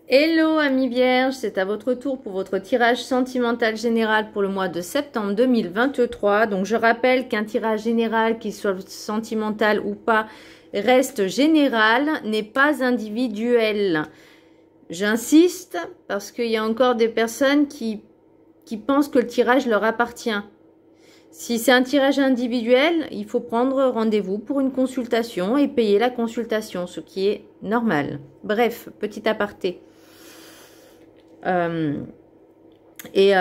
Hello amis vierges, c'est à votre tour pour votre tirage sentimental général pour le mois de septembre 2023. Donc je rappelle qu'un tirage général, qu'il soit sentimental ou pas, reste général, n'est pas individuel. J'insiste parce qu'il y a encore des personnes qui pensent que le tirage leur appartient. Si c'est un tirage individuel, il faut prendre rendez-vous pour une consultation et payer la consultation, ce qui est normal. Bref, petit aparté. Et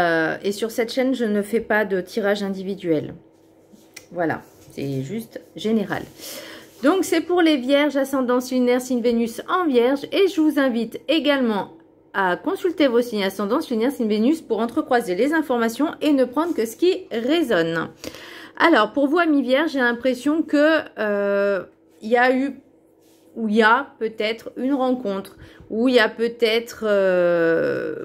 sur cette chaîne, je ne fais pas de tirage individuel. Voilà, c'est juste général. Donc, c'est pour les vierges, ascendance lunaire, signe Vénus en vierge. Et je vous invite également à consulter vos signes ascendance lunaire, signe Vénus pour entrecroiser les informations et ne prendre que ce qui résonne. Alors, pour vous, amis vierges, j'ai l'impression que il y a eu où il y a peut-être une rencontre, où il y a peut-être,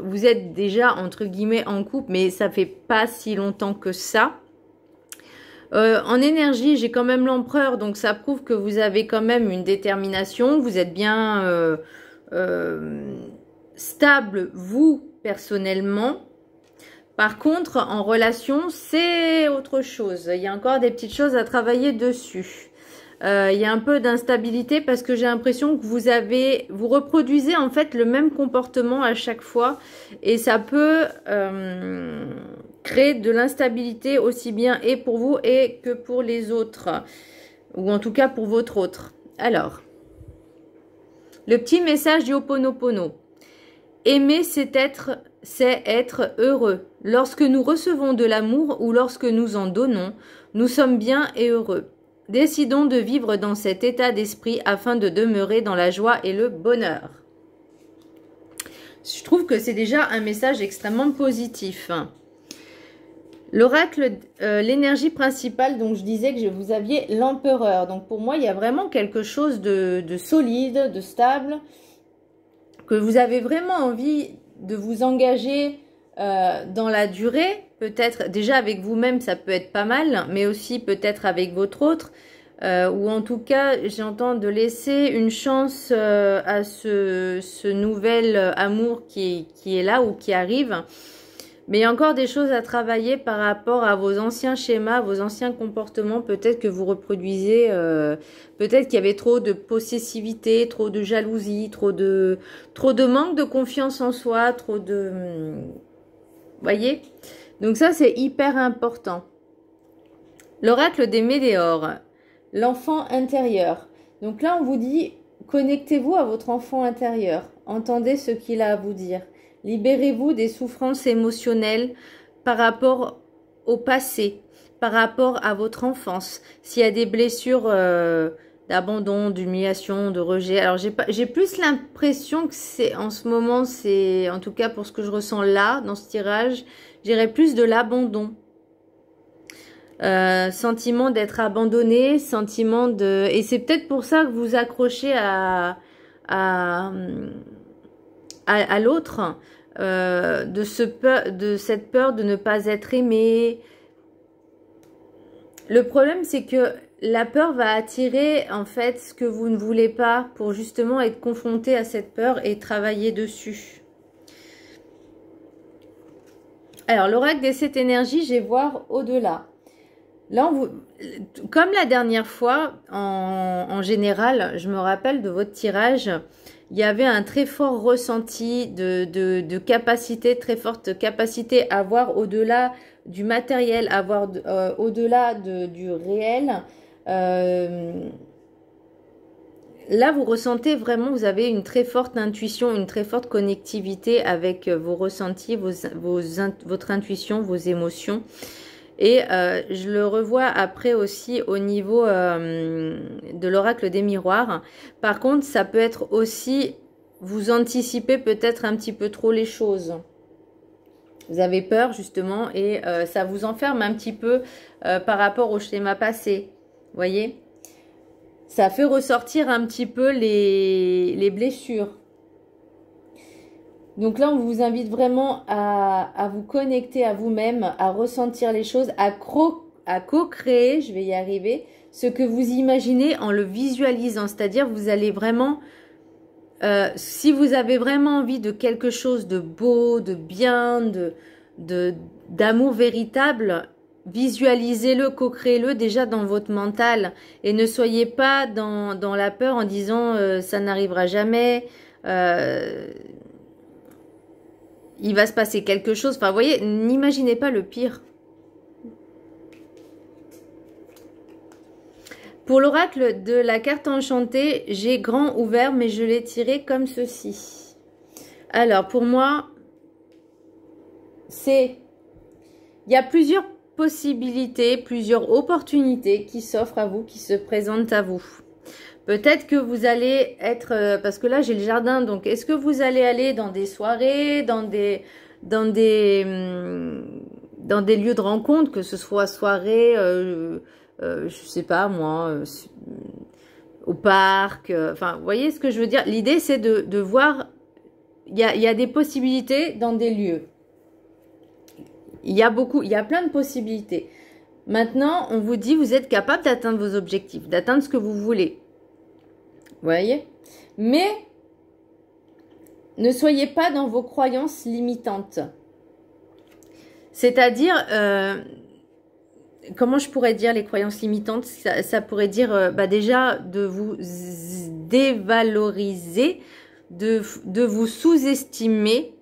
vous êtes déjà entre guillemets en couple, mais ça fait pas si longtemps que ça. En énergie, j'ai quand même l'empereur, donc ça prouve que vous avez quand même une détermination, vous êtes bien stable, vous, personnellement. Par contre, en relation, c'est autre chose. Il y a encore des petites choses à travailler dessus. Il y a un peu d'instabilité parce que j'ai l'impression que vous reproduisez en fait le même comportement à chaque fois et ça peut créer de l'instabilité aussi bien et pour vous et que pour les autres ou en tout cas pour votre autre. Alors, le petit message du Ho'oponopono. Aimer, c'est être heureux. Lorsque nous recevons de l'amour ou lorsque nous en donnons, nous sommes bien et heureux. Décidons de vivre dans cet état d'esprit afin de demeurer dans la joie et le bonheur. Je trouve que c'est déjà un message extrêmement positif. L'oracle, l'énergie principale, donc je disais que vous aviez l'empereur. Donc pour moi, il y a vraiment quelque chose de solide, de stable, que vous avez vraiment envie de vous engager dans la durée. Peut-être déjà avec vous-même, ça peut être pas mal, mais aussi peut-être avec votre autre. Ou en tout cas, j'entends de laisser une chance à ce nouvel amour qui est là ou qui arrive. Mais il y a encore des choses à travailler par rapport à vos anciens schémas, vos anciens comportements. Peut-être que vous reproduisez, peut-être qu'il y avait trop de possessivité, trop de jalousie, trop de manque de confiance en soi, trop de... Voyez? Donc ça, c'est hyper important. L'oracle des météores, l'enfant intérieur. Donc là, on vous dit, connectez-vous à votre enfant intérieur. Entendez ce qu'il a à vous dire. Libérez-vous des souffrances émotionnelles par rapport au passé, par rapport à votre enfance. S'il y a des blessures d'abandon, d'humiliation, de rejet. Alors, j'ai plus l'impression que c'est en ce moment, c'est en tout cas pour ce que je ressens là, dans ce tirage, j'irais plus de l'abandon. Sentiment d'être abandonné, sentiment de... Et c'est peut-être pour ça que vous accrochez à l'autre, de cette peur de ne pas être aimé. Le problème, c'est que la peur va attirer en fait ce que vous ne voulez pas pour justement être confronté à cette peur et travailler dessus. Alors, l'oracle des 7 énergies, je vais voir au-delà. Là, comme la dernière fois, en général, je me rappelle de votre tirage, il y avait un très fort ressenti de capacité, très forte capacité à voir au-delà du matériel, à voir au-delà du réel. Là, vous ressentez vraiment, vous avez une très forte intuition, une très forte connectivité avec vos ressentis, votre intuition, vos émotions. Et je le revois après aussi au niveau de l'oracle des miroirs. Par contre, ça peut être aussi, vous anticipez peut-être un petit peu trop les choses. Vous avez peur justement et ça vous enferme un petit peu par rapport au schéma passé. Vous voyez? Ça fait ressortir un petit peu les blessures. Donc là, on vous invite vraiment à vous connecter à vous-même, à ressentir les choses, à co-créer, je vais y arriver, ce que vous imaginez en le visualisant. C'est-à-dire, vous allez vraiment Si vous avez vraiment envie de quelque chose de beau, de bien, d'amour véritable, visualisez-le, co-créez-le déjà dans votre mental et ne soyez pas dans la peur en disant ça n'arrivera jamais, il va se passer quelque chose. Enfin, vous voyez, n'imaginez pas le pire. Pour l'oracle de la carte enchantée, j'ai grand ouvert, mais je l'ai tiré comme ceci. Alors, pour moi, il y a plusieurs possibilités, plusieurs opportunités qui s'offrent à vous, qui se présentent à vous. Peut-être que vous allez être, parce que là j'ai le jardin, donc est-ce que vous allez aller dans des soirées, dans des lieux de rencontre, que ce soit soirée, je sais pas moi, au parc, enfin vous voyez ce que je veux dire. L'idée c'est de voir, il y a des possibilités dans des lieux. Il y a plein de possibilités. Maintenant, on vous dit, vous êtes capable d'atteindre vos objectifs, d'atteindre ce que vous voulez. Vous voyez? Mais, ne soyez pas dans vos croyances limitantes. C'est-à-dire, comment je pourrais dire les croyances limitantes? Ça pourrait dire, déjà, de vous dévaloriser, de vous sous-estimer,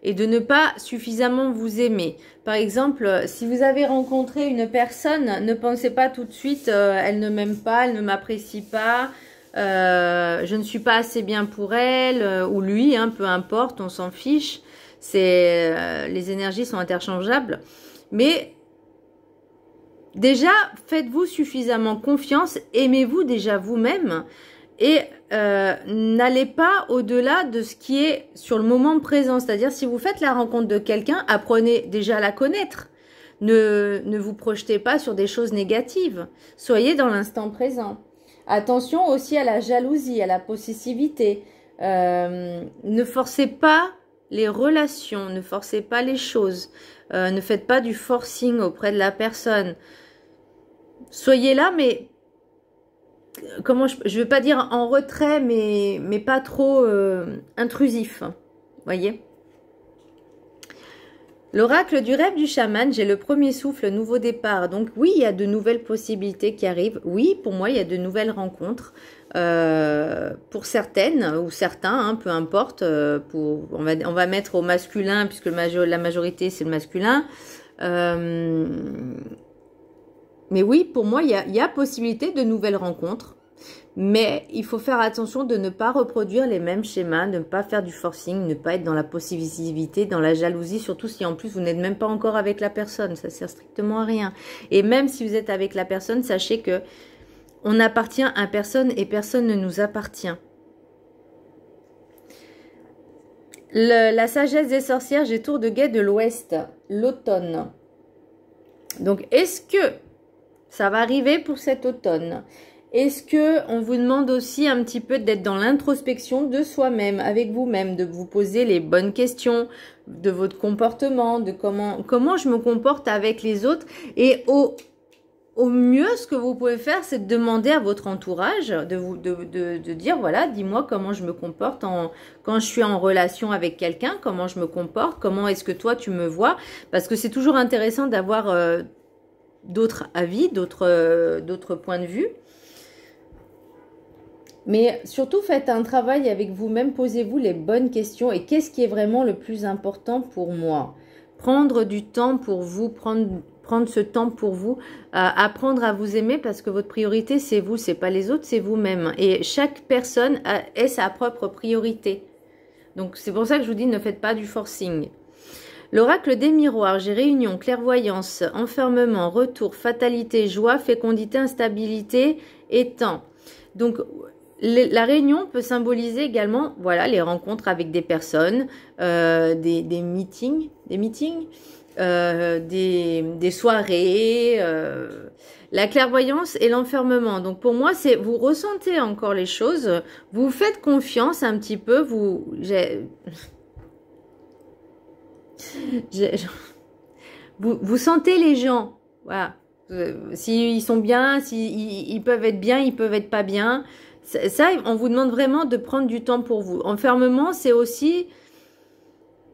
et de ne pas suffisamment vous aimer. Par exemple, si vous avez rencontré une personne, ne pensez pas tout de suite elle ne m'aime pas, elle ne m'apprécie pas, je ne suis pas assez bien pour elle, ou lui, hein, peu importe, on s'en fiche. Les énergies sont interchangeables. Mais déjà, faites-vous suffisamment confiance, aimez-vous déjà vous-même. Et n'allez pas au-delà de ce qui est sur le moment présent. C'est-à-dire, si vous faites la rencontre de quelqu'un, apprenez déjà à la connaître. Ne vous projetez pas sur des choses négatives. Soyez dans l'instant présent. Attention aussi à la jalousie, à la possessivité. Ne forcez pas les relations, ne forcez pas les choses. Ne faites pas du forcing auprès de la personne. Soyez là, mais... comment je veux pas dire en retrait, mais pas trop intrusif, voyez. L'oracle du rêve du chaman, j'ai le premier souffle, nouveau départ. Donc oui, il y a de nouvelles possibilités qui arrivent. Oui, pour moi, il y a de nouvelles rencontres. Pour certaines ou certains, hein, peu importe. On va mettre au masculin, puisque la majorité, c'est le masculin. Mais oui, pour moi, il y a possibilité de nouvelles rencontres. Mais il faut faire attention de ne pas reproduire les mêmes schémas, de ne pas faire du forcing, ne pas être dans la possessivité, dans la jalousie, surtout si en plus vous n'êtes même pas encore avec la personne. Ça sert strictement à rien. Et même si vous êtes avec la personne, sachez que on appartient à personne et personne ne nous appartient. La sagesse des sorcières, j'ai tour de guet de l'ouest, l'automne. Donc, est-ce que ça va arriver pour cet automne? Est-ce que on vous demande aussi un petit peu d'être dans l'introspection de soi-même, avec vous-même, de vous poser les bonnes questions de votre comportement, de comment je me comporte avec les autres. Et au mieux, ce que vous pouvez faire, c'est de demander à votre entourage, de dire, voilà, dis-moi comment je me comporte quand je suis en relation avec quelqu'un, comment je me comporte, comment est-ce que toi tu me vois. Parce que c'est toujours intéressant d'avoir d'autres avis, d'autres points de vue. Mais surtout, faites un travail avec vous-même, posez-vous les bonnes questions. Et qu'est-ce qui est vraiment le plus important pour moi? Prendre du temps pour vous, prendre ce temps pour vous, apprendre à vous aimer parce que votre priorité, c'est vous, c'est pas les autres, c'est vous-même. Et chaque personne est sa propre priorité. Donc, c'est pour ça que je vous dis, ne faites pas du forcing. L'oracle des miroirs, j'ai réunion, clairvoyance, enfermement, retour, fatalité, joie, fécondité, instabilité et temps. Donc, la réunion peut symboliser également, voilà, les rencontres avec des personnes, des meetings, des soirées, la clairvoyance et l'enfermement. Donc pour moi, c'est vous ressentez encore les choses, vous faites confiance un petit peu, vous sentez les gens, voilà. S'ils sont bien, s'ils peuvent être bien, ils peuvent être pas bien. Ça, on vous demande vraiment de prendre du temps pour vous. Enfermement, c'est aussi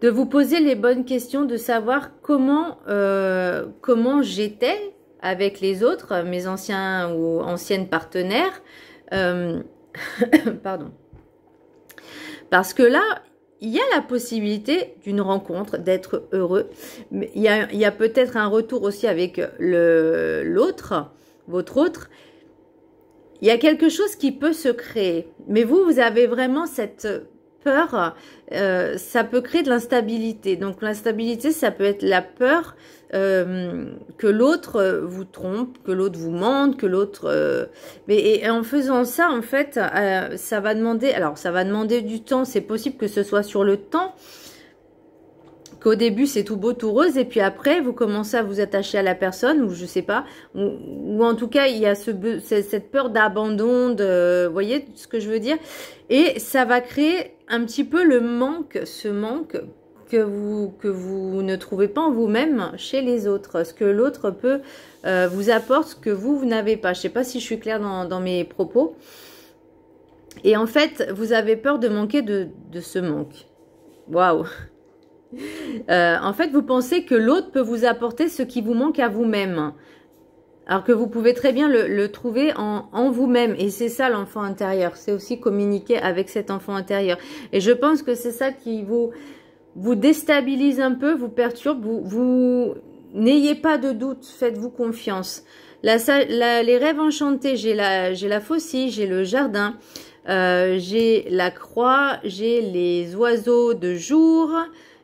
de vous poser les bonnes questions, de savoir comment j'étais avec les autres, mes anciens ou anciennes partenaires. Pardon. Parce que là, il y a la possibilité d'une rencontre, d'être heureux. Mais il y a peut-être un retour aussi avec l'autre, votre autre. Il y a quelque chose qui peut se créer. Mais vous avez vraiment cette peur. Ça peut créer de l'instabilité. Donc l'instabilité, ça peut être la peur que l'autre vous trompe, que l'autre vous mente, que l'autre... et en faisant ça, en fait, ça va demander... Alors, ça va demander du temps. C'est possible que ce soit sur le temps, qu'au début, c'est tout beau, tout rose. Et puis après, vous commencez à vous attacher à la personne, ou je sais pas. Ou en tout cas, il y a cette peur d'abandon, vous voyez ce que je veux dire? Et ça va créer un petit peu le manque, ce manque que vous ne trouvez pas en vous-même chez les autres. Ce que l'autre peut vous apporte, ce que vous n'avez pas. Je ne sais pas si je suis claire dans mes propos. Et en fait, vous avez peur de manquer de ce manque. Waouh! En fait, vous pensez que l'autre peut vous apporter ce qui vous manque à vous-même. Alors que vous pouvez très bien le trouver en vous-même. Et c'est ça l'enfant intérieur. C'est aussi communiquer avec cet enfant intérieur. Et je pense que c'est ça qui vous déstabilise un peu, vous perturbe. Vous n'ayez pas de doute, faites-vous confiance. Les rêves enchantés, j'ai la faucille, j'ai le jardin, j'ai la croix, j'ai les oiseaux de jour,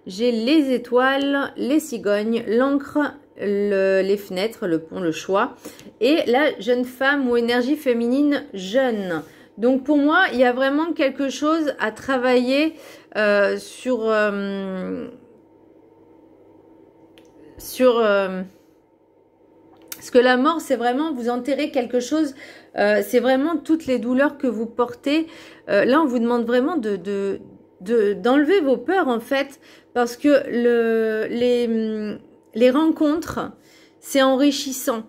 j'ai les étoiles, les cigognes, l'encre, les fenêtres, le pont, le choix. Et la jeune femme ou énergie féminine jeune. Donc pour moi, il y a vraiment quelque chose à travailler sur parce que la mort, c'est vraiment vous enterrer quelque chose. C'est vraiment toutes les douleurs que vous portez. Là, on vous demande vraiment d'enlever vos peurs en fait, parce que les rencontres, c'est enrichissant.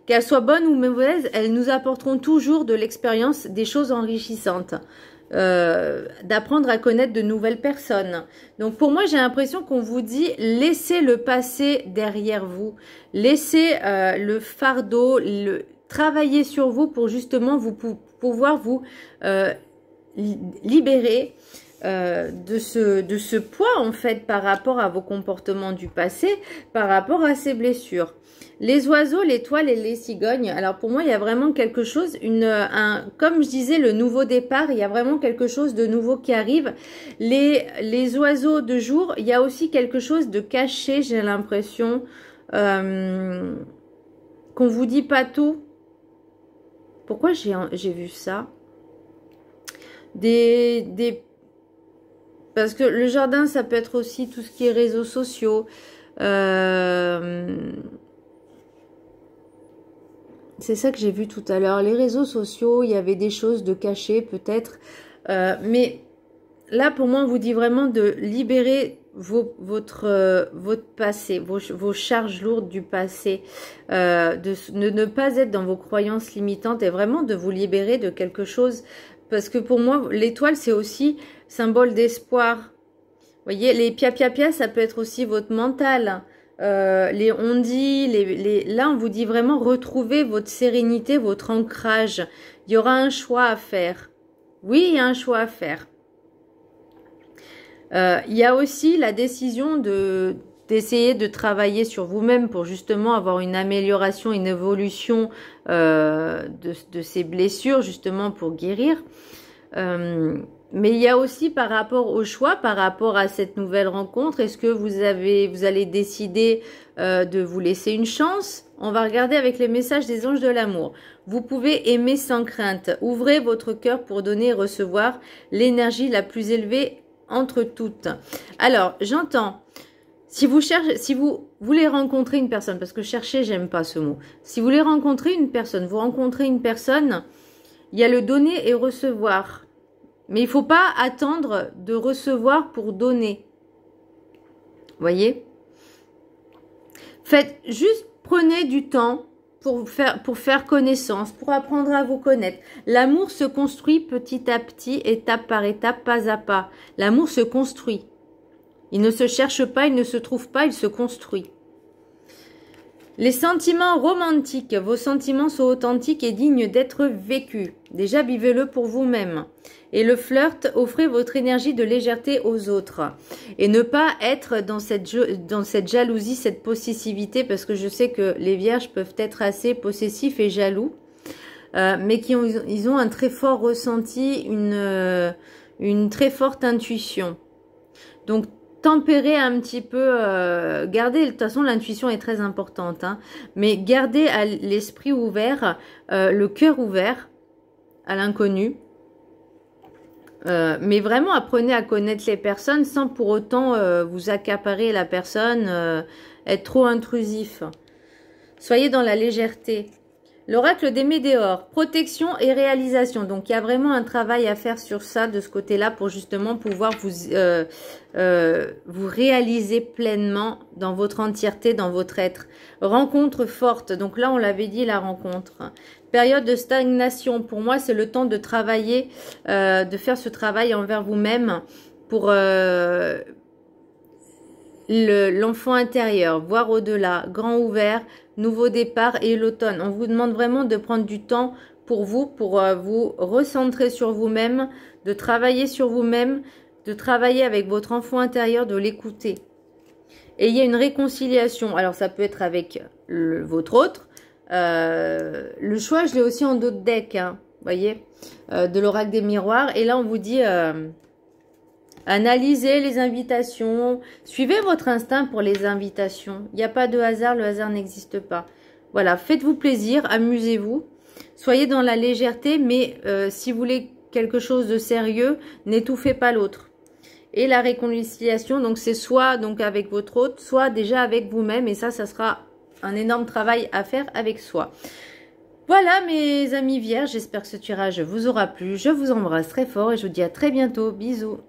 Qu'elles soient bonnes ou mauvaises, elles nous apporteront toujours de l'expérience, des choses enrichissantes. D'apprendre à connaître de nouvelles personnes. Donc pour moi, j'ai l'impression qu'on vous dit, laissez le passé derrière vous. Laissez le fardeau, travailler sur vous pour justement pouvoir vous libérer de ce poids en fait par rapport à vos comportements du passé, par rapport à ces blessures. Les oiseaux, l'étoile et les cigognes. Alors pour moi, il y a vraiment quelque chose, comme je disais, le nouveau départ, il y a vraiment quelque chose de nouveau qui arrive. Les oiseaux de jour, il y a aussi quelque chose de caché, j'ai l'impression, qu'on vous dit pas tout. Pourquoi j'ai vu ça? Parce que le jardin, ça peut être aussi tout ce qui est réseaux sociaux. C'est ça que j'ai vu tout à l'heure. Les réseaux sociaux, il y avait des choses de cachées peut-être. Mais là, pour moi, on vous dit vraiment de libérer votre passé, vos charges lourdes du passé. De ne pas être dans vos croyances limitantes et vraiment de vous libérer de quelque chose. Parce que pour moi, l'étoile, c'est aussi symbole d'espoir. Vous voyez, les pia-pia-pia, ça peut être aussi votre mental. Les on-dit, là on vous dit vraiment retrouver votre sérénité, votre ancrage. Il y aura un choix à faire. Oui, il y a un choix à faire. Il y a aussi la décision d'essayer de travailler sur vous-même pour justement avoir une amélioration, une évolution de ces blessures, justement pour guérir. Mais il y a aussi par rapport au choix, par rapport à cette nouvelle rencontre, est-ce que vous allez décider de vous laisser une chance? On va regarder avec les messages des anges de l'amour. Vous pouvez aimer sans crainte. Ouvrez votre cœur pour donner et recevoir l'énergie la plus élevée entre toutes. Alors, j'entends, si vous voulez rencontrer une personne, parce que chercher, j'aime pas ce mot. Si vous voulez rencontrer une personne, vous rencontrez une personne, il y a le donner et recevoir. Mais il ne faut pas attendre de recevoir pour donner. Voyez? Prenez du temps pour faire connaissance, pour apprendre à vous connaître. L'amour se construit petit à petit, étape par étape, pas à pas. L'amour se construit. Il ne se cherche pas, il ne se trouve pas, il se construit. Les sentiments romantiques, vos sentiments sont authentiques et dignes d'être vécus. Déjà, vivez-le pour vous-même. Et le flirt, offrez votre énergie de légèreté aux autres. Et ne pas être dans cette jalousie, cette possessivité, parce que je sais que les vierges peuvent être assez possessifs et jaloux, mais ils ont un très fort ressenti, une très forte intuition. Donc, tempérer un petit peu, gardez, de toute façon l'intuition est très importante, hein, mais gardez l'esprit ouvert, le cœur ouvert à l'inconnu, mais vraiment apprenez à connaître les personnes sans pour autant vous accaparer la personne, être trop intrusif. Soyez dans la légèreté. L'oracle des météores, protection et réalisation. Donc, il y a vraiment un travail à faire sur ça, de ce côté-là, pour justement pouvoir vous réaliser pleinement dans votre entièreté, dans votre être. Rencontre forte. Donc là, on l'avait dit, la rencontre. Période de stagnation. Pour moi, c'est le temps de travailler, de faire ce travail envers vous-même pour l'enfant intérieur, voir au-delà, grand ouvert, nouveau départ et l'automne. On vous demande vraiment de prendre du temps pour vous recentrer sur vous-même, de travailler sur vous-même, de travailler avec votre enfant intérieur, de l'écouter. Et il y a une réconciliation. Alors, ça peut être avec votre autre. Le choix, je l'ai aussi en d'autres decks, hein, vous voyez, de l'oracle des miroirs. Et là, on vous dit... analysez les invitations, suivez votre instinct pour les invitations. Il n'y a pas de hasard, le hasard n'existe pas. Voilà, faites-vous plaisir, amusez-vous. Soyez dans la légèreté, mais si vous voulez quelque chose de sérieux, n'étouffez pas l'autre. Et la réconciliation, donc c'est soit donc avec votre hôte, soit déjà avec vous-même. Et ça sera un énorme travail à faire avec soi. Voilà mes amis vierges, j'espère que ce tirage vous aura plu. Je vous embrasse très fort et je vous dis à très bientôt. Bisous.